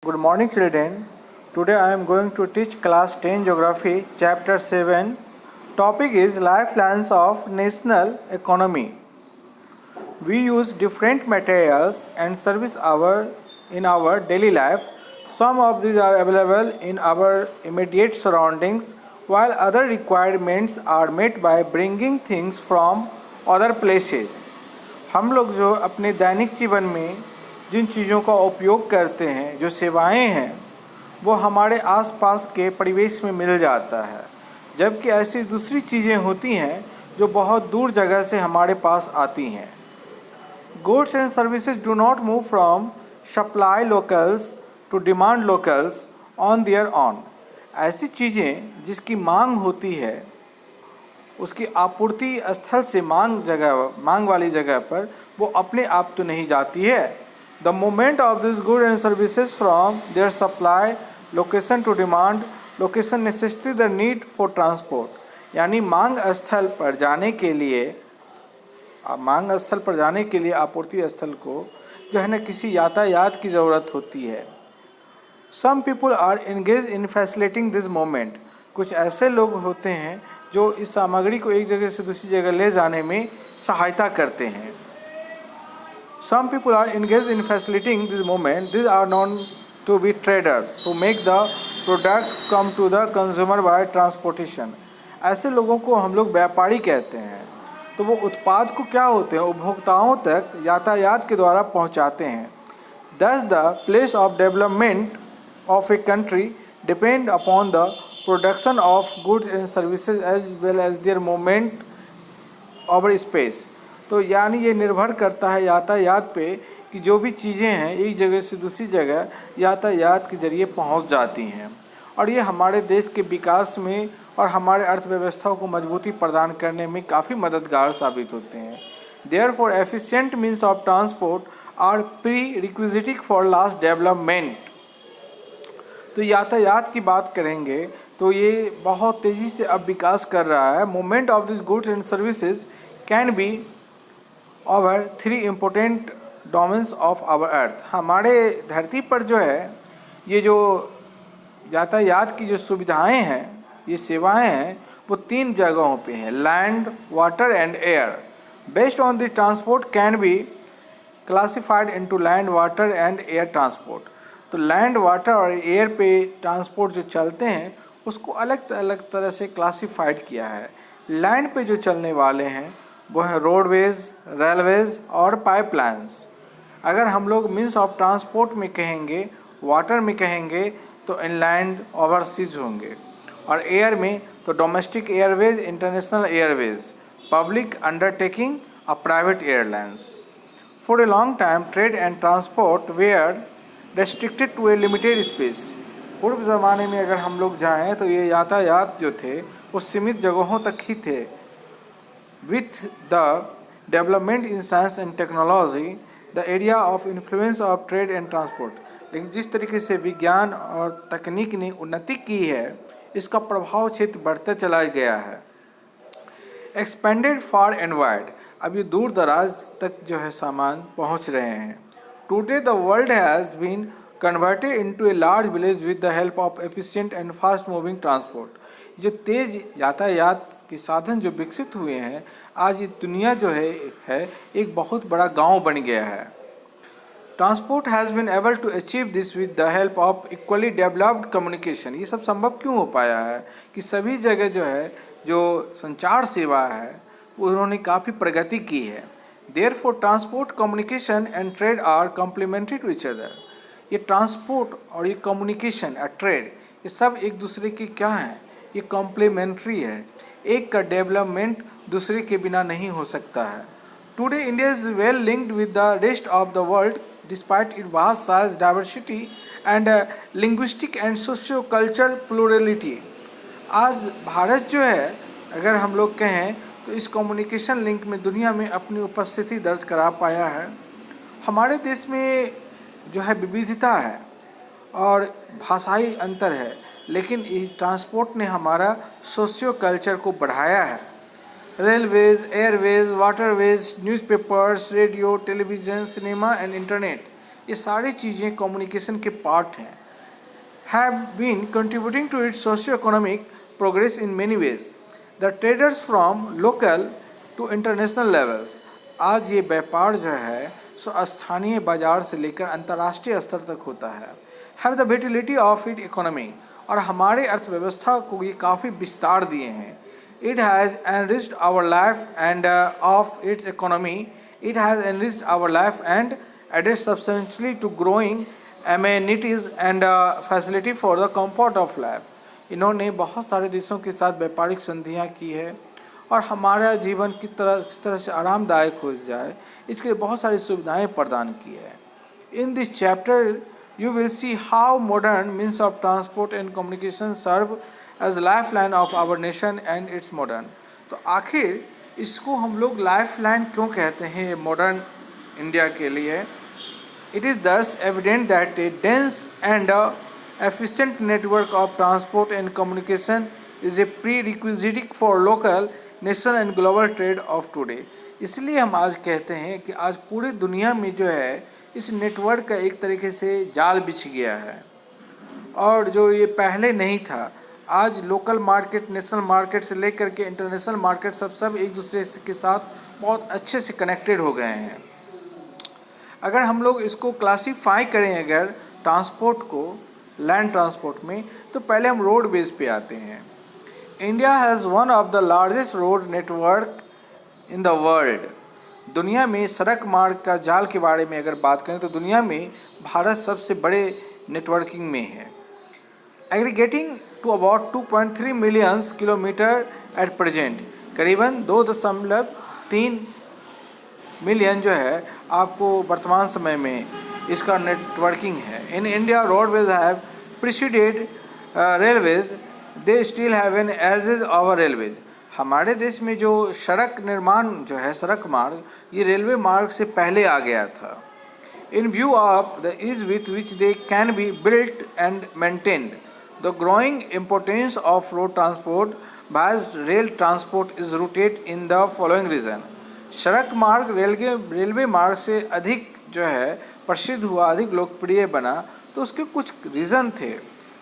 Good morning, children. Today I am going to teach class 10 geography chapter 7. Topic is lifelines of national economy. We use different materials and service in our daily life. Some of these are available in our immediate surroundings while other requirements are met by bringing things from other places. हम लोग जो अपने दैनिक जीवन में जिन चीज़ों का उपयोग करते हैं, जो सेवाएं हैं, वो हमारे आसपास के परिवेश में मिल जाता है, जबकि ऐसी दूसरी चीज़ें होती हैं जो बहुत दूर जगह से हमारे पास आती हैं. Goods and services do not move from supply locals to demand locals on their own. ऐसी चीज़ें जिसकी मांग होती है उसकी आपूर्ति स्थल से मांग वाली जगह पर वो अपने आप तो नहीं जाती है. The movement of this good and services from their supply location to demand location necessity the need for transport. यानी मांग स्थल पर जाने के लिए आपूर्ति स्थल को जो है ना किसी यातायात की ज़रूरत होती है. Some people are engage in facilitating this movement. कुछ ऐसे लोग होते हैं जो इस सामग्री को एक जगह से दूसरी जगह ले जाने में सहायता करते हैं. Some people are engaged in facilitating this movement. These are known to be traders who make the product come to the consumer by transportation. ऐसे लोगों को हम लोग व्यापारी कहते हैं. तो वो उत्पाद को क्या होते हैं उपभोक्ताओं तक यातायात के द्वारा पहुंचाते हैं. Thus the place of development of a country depend upon the production of goods and services as well as their movement over space. तो यानी ये निर्भर करता है यातायात पे कि जो भी चीज़ें हैं एक जगह से दूसरी जगह यातायात के ज़रिए पहुंच जाती हैं, और ये हमारे देश के विकास में और हमारे अर्थव्यवस्था को मजबूती प्रदान करने में काफ़ी मददगार साबित होते हैं. Therefore efficient means of transport are prerequisite for fast development. तो यातायात की बात करेंगे तो ये बहुत तेज़ी से अब विकास कर रहा है. Movement of this goods and services can be over 3 important domains of our earth. हमारे धरती पर जो है ये जो यातायात की जो सुविधाएं हैं, ये सेवाएं हैं, वो 3 जगहों पे हैं: land, water and air. Based on this transport can be classified into land, water and air transport. तो लैंड, वाटर और एयर पे ट्रांसपोर्ट जो चलते हैं उसको अलग अलग तरह से क्लासिफाइड किया है. लैंड पे जो चलने वाले हैं वो हैं रोडवेज, रेलवेज और पाइपलाइंस. अगर हम लोग मीन्स ऑफ ट्रांसपोर्ट में कहेंगे, वाटर में कहेंगे तो इनलैंड ओवरसीज होंगे, और एयर में तो domestic airways, international airways, public undertaking और private airlines. For a long time trade and transport were restricted to a limited space. पूर्व ज़माने में अगर हम लोग जाएँ तो ये यातायात जो थे वो सीमित जगहों तक ही थे. With the development in science and technology, the area of influence of trade and transport. लेकिन जिस तरीके से विज्ञान और तकनीक ने उन्नति की है, इसका प्रभाव क्षेत्र बढ़ता चला गया है. Expanded far and wide. अब ये दूर दराज तक जो है सामान पहुंच रहे हैं. Today the world has been converted into a large village with the help of efficient and fast moving transport. जो तेज़ यातायात के साधन जो विकसित हुए हैं, आज ये दुनिया जो है एक बहुत बड़ा गांव बन गया है. Transport has been able to achieve this with the help of equally developed communication. ये सब संभव क्यों हो पाया है कि सभी जगह जो है जो संचार सेवा है उन्होंने काफ़ी प्रगति की है. Therefore transport, communication and trade are complementary to each other. ये ट्रांसपोर्ट और ये कम्युनिकेशन और ट्रेड ये सब एक दूसरे के क्या हैं, ये कॉम्प्लीमेंट्री है. एक का डेवलपमेंट दूसरे के बिना नहीं हो सकता है. Today India is well linked with the rest of the world despite it vast size, diversity and linguistic and socio cultural plurality. आज भारत जो है अगर हम लोग कहें तो इस कम्युनिकेशन लिंक में दुनिया में अपनी उपस्थिति दर्ज करा पाया है. हमारे देश में जो है विविधता है और भाषाई अंतर है, लेकिन इस ट्रांसपोर्ट ने हमारा सोशियो कल्चर को बढ़ाया है. Railways, Airways, waterways, newspapers, radio, television, cinema and internet ये सारी चीज़ें कम्युनिकेशन के पार्ट हैं, have been contributing to its socio-economic progress in many ways. The traders from local to international levels. आज ये व्यापार जो है सो स्थानीय बाजार से लेकर अंतर्राष्ट्रीय स्तर तक होता है. Have the vitality of its economy. और हमारे अर्थव्यवस्था को ये काफ़ी विस्तार दिए हैं. It has enriched our life and of its economy. It has enriched our life and added substantially to growing amenities and facility for the comfort of life. इन्होंने बहुत सारे देशों के साथ व्यापारिक संधियाँ की है और हमारा जीवन किस तरह से आरामदायक हो जाए इसके लिए बहुत सारी सुविधाएं प्रदान की है. In this chapter you will see how modern means of transport and communication serve as lifeline of our nation and its modern. तो आखिर इसको हम लोग लाइफलाइन क्यों कहते हैं मॉडर्न इंडिया के लिए? It is thus evident that a dense and efficient network of transport and communication is a prerequisite for local, national and global trade of today. इसलिए हम आज कहते हैं कि आज पूरी दुनिया में जो है इस नेटवर्क का एक तरीके से जाल बिछ गया है और जो ये पहले नहीं था. आज लोकल मार्केट, नेशनल मार्केट से लेकर के इंटरनेशनल मार्केट सब एक दूसरे के साथ बहुत अच्छे से कनेक्टेड हो गए हैं. अगर हम लोग इसको क्लासीफाई करें अगर ट्रांसपोर्ट को लैंड ट्रांसपोर्ट में, तो पहले हम रोड बेस पे आते हैं. India has one of the largest road network in the world. दुनिया में सड़क मार्ग का जाल के बारे में अगर बात करें तो दुनिया में भारत सबसे बड़े नेटवर्किंग में है. Aggregating to about 2.3 million kilometre at present. करीबन 2.3 मिलियन जो है आपको वर्तमान समय में इसका नेटवर्किंग है. In India roadways have preceded railways, they still have an edge is our railways. हमारे देश में जो सड़क निर्माण जो है सड़क मार्ग, ये रेलवे मार्ग से पहले आ गया था. In view of the ease with which they can be built and maintained, the growing importance of road transport by rail transport is rooted in the following reason. सड़क मार्ग रेलवे मार्ग से अधिक जो है प्रसिद्ध हुआ, अधिक लोकप्रिय बना, तो उसके कुछ रीज़न थे.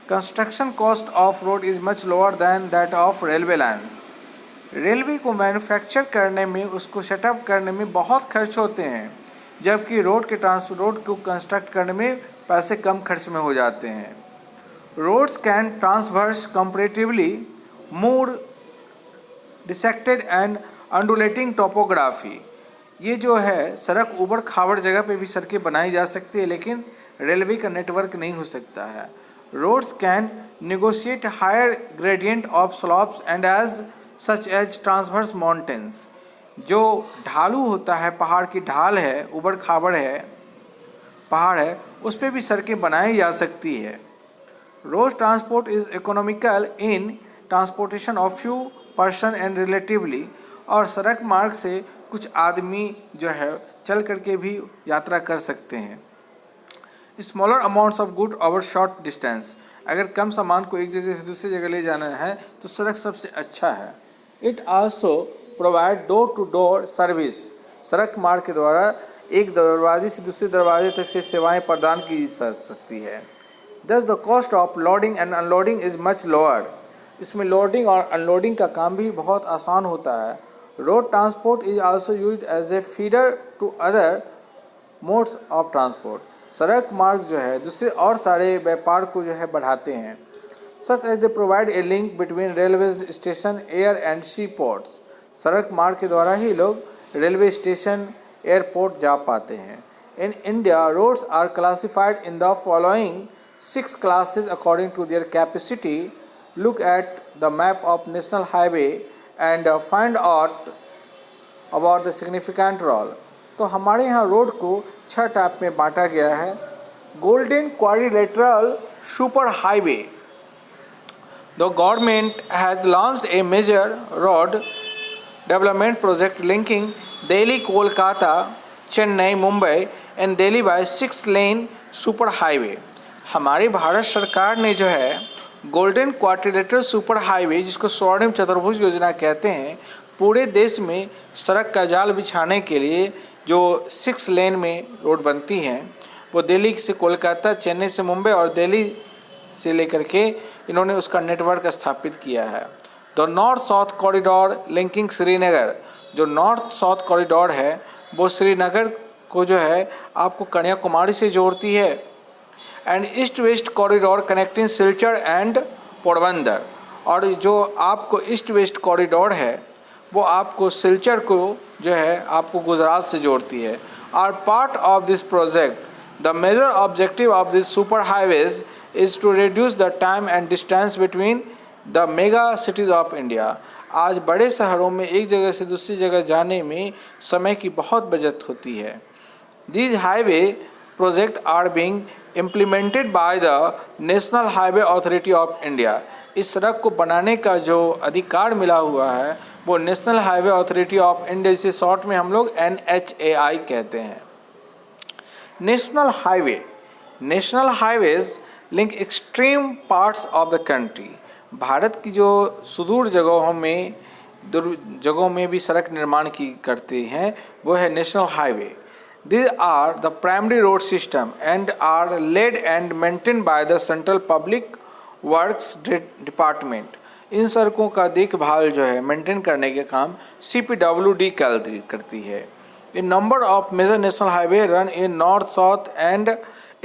Construction cost of road is much lower than that of railway lines. Railway को मैन्युफैक्चर करने में, उसको सेटअप करने में बहुत खर्च होते हैं, जबकि रोड को कंस्ट्रक्ट करने में पैसे कम खर्च में हो जाते हैं. Roads can transverse comparatively more dissected and undulating topography. ये जो है सड़क ऊबड़ खाबड़ जगह पे भी सड़कें बनाई जा सकती है, लेकिन रेलवे का नेटवर्क नहीं हो सकता है. Roads can negotiate higher gradient of slopes and as such as transverse mountains. जो ढालू होता है, पहाड़ की ढाल है, ऊबड़ खाबड़ है, पहाड़ है, उस पर भी सड़कें बनाई जा सकती है. Road transport is economical in transportation of few person and relatively. और सड़क मार्ग से कुछ आदमी जो है चल करके भी यात्रा कर सकते हैं. Smaller amounts of good over short distance. अगर कम सामान को एक जगह से दूसरी जगह ले जाना है तो सड़क सबसे अच्छा है. It also provide door to door service. सड़क मार्ग के द्वारा एक दरवाजे से दूसरे दरवाजे तक से सेवाएं प्रदान की जा सकती है. Thus the cost of loading and unloading is much lower. इसमें लोडिंग और अनलोडिंग का काम भी बहुत आसान होता है. Road transport is also used as a feeder to other modes of transport. सड़क मार्ग जो है दूसरे और सारे व्यापार को जो है बढ़ाते हैं. Such as they provide a link between railway station, air and sea ports. सड़क मार्ग के द्वारा ही लोग रेलवे स्टेशन, एयरपोर्ट जा पाते हैं. In India roads are classified in the following 6 classes according to their capacity. Look at the map of national highway and find out about the significant role. तो हमारे यहाँ रोड को 6 type में बांटा गया है. Golden quadrilateral super highway. The government has launched a major road development project linking Delhi, Kolkata, Chennai, Mumbai and Delhi by 6-lane super highway. हमारी भारत सरकार ने जो है गोल्डन क्वाड्रिलेटरल सुपर हाईवे, जिसको स्वर्णिम चतुर्भुज योजना कहते हैं, पूरे देश में सड़क का जाल बिछाने के लिए जो 6 लेन में रोड बनती हैं वो दिल्ली से कोलकाता, चेन्नई से मुंबई और दिल्ली से लेकर के इन्होंने उसका नेटवर्क स्थापित किया है। The north south corridor linking Srinagar, जो नॉर्थ साउथ कॉरिडोर है वो श्रीनगर को जो है आपको कन्याकुमारी से जोड़ती है। And east west corridor connecting Silchar and Porbandar, और जो आपको ईस्ट वेस्ट कॉरिडोर है वो आपको सिलचर को जो है आपको गुजरात से जोड़ती है। Are part of this project the major objective of this super highways is to reduce the time and distance between the mega cities of India. आज बड़े शहरों में एक जगह से दूसरी जगह जाने में समय की बहुत बचत होती है। These highway projects are being implemented by the National Highway Authority of India। इस सड़क को बनाने का जो अधिकार मिला हुआ है वो national highway authority of India, इसे शॉर्ट में हम लोग NHAI कहते हैं। National highways link extreme parts of the country. Bharat की जो सुदूर जगहों में भी सड़क निर्माण की करते हैं वो है national highway. These are the primary road system and are led and maintained by the Central Public Works Department। इन सड़कों का देखभाल जो है मेंटेन करने के काम CPWD करती है। In number of major national highway run in north south and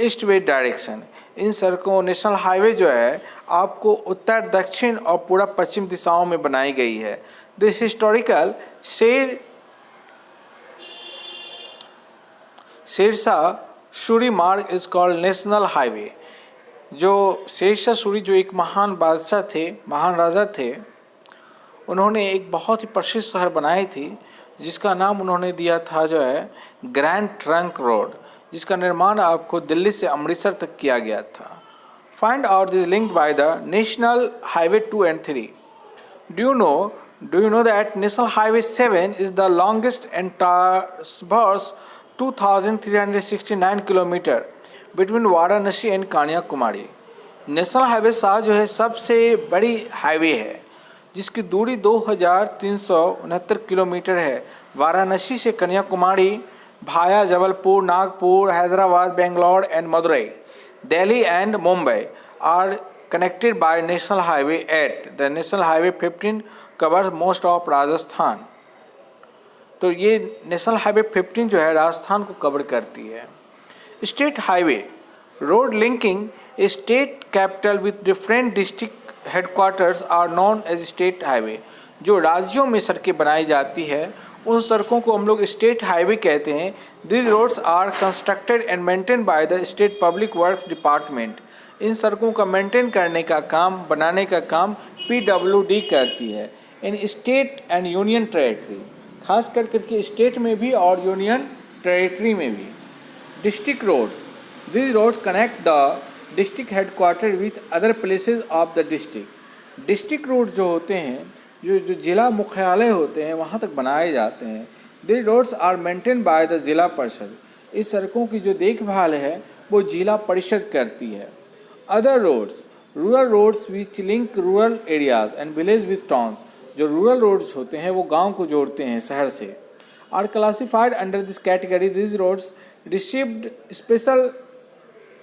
east west direction. इन सड़कों नेशनल हाईवे जो है आपको उत्तर दक्षिण और पूर्व पश्चिम दिशाओं में बनाई गई है। दिस हिस्टोरिकल शेरशाह सूरी मार्ग इज कॉल्ड नेशनल हाईवे। जो शेरशाह सूरी जो एक महान बादशाह थे, महान राजा थे, उन्होंने एक बहुत ही प्रसिद्ध शहर बनाई थी जिसका नाम उन्होंने दिया था जो है ग्रैंड ट्रंक रोड, जिसका निर्माण आपको दिल्ली से अमृतसर तक किया गया था। Find out this linked by the national highway 2 and 3। Do you know that National Highway 7 is the longest and traverses 2,369 kilometre between Varanasi and Kanyakumari. National highway 7 जो है सबसे बड़ी हाईवे है जिसकी दूरी 2,369 किलोमीटर है। वाराणसी से कन्याकुमारी भाया Jabalpur, Nagpur, Hyderabad, Bangalore and Madurai, Delhi and Mumbai are connected by national highway 8। The national highway 15 covers most of Rajasthan. तो ये नेशनल हाईवे 15 जो है राजस्थान को कवर करती है। State highway road linking a state capital with different district headquarters are known as state highway. जो राज्यों में सड़कें बनाई जाती है उन सड़कों को हम लोग स्टेट हाईवे कहते हैं। This roads are constructed and maintain by the state public works department. इन सड़कों का मेंटेन करने का काम, बनाने का काम PWD करती है। इन स्टेट एंड यूनियन टेरेटरी, खास करके स्टेट में भी और यूनियन टेरेटरी में भी। District roads, this roads connect the district headquarter with other places of the district. District road जो होते हैं, जो जिला मुख्यालय होते हैं वहाँ तक बनाए जाते हैं। This roads are maintain by the zila parishad. इस सड़कों की जो देखभाल है वो जिला परिषद करती है। Other roads, rural roads which link rural areas and village with towns. जो रूरल रोड्स होते हैं वो गांव को जोड़ते हैं शहर से। Are classified under this category. This roads received special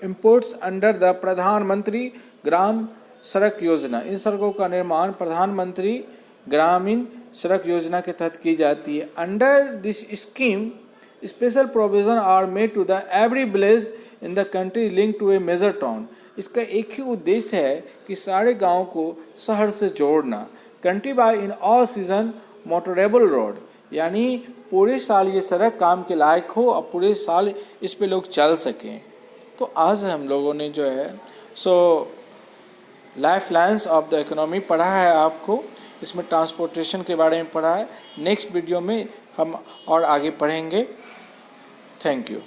imports under the Pradhan Mantri Gram सड़क योजना। इन सड़कों का निर्माण प्रधानमंत्री ग्रामीण सड़क योजना के तहत की जाती है। Under this scheme special provision are made to the every village in the country link to a major town. इसका एक ही उद्देश्य है कि सारे गाँव को शहर से जोड़ना। Country bye in all season motorable road, यानी पूरे साल ये सड़क काम के लायक हो और पूरे साल इस पे लोग चल सकें। तो आज हम लोगों ने जो है life lines of the economy पढ़ा है आपको। इसमें ट्रांसपोर्टेशन के बारे में पढ़ा है। नेक्स्ट वीडियो में हम और आगे पढ़ेंगे। Thank you.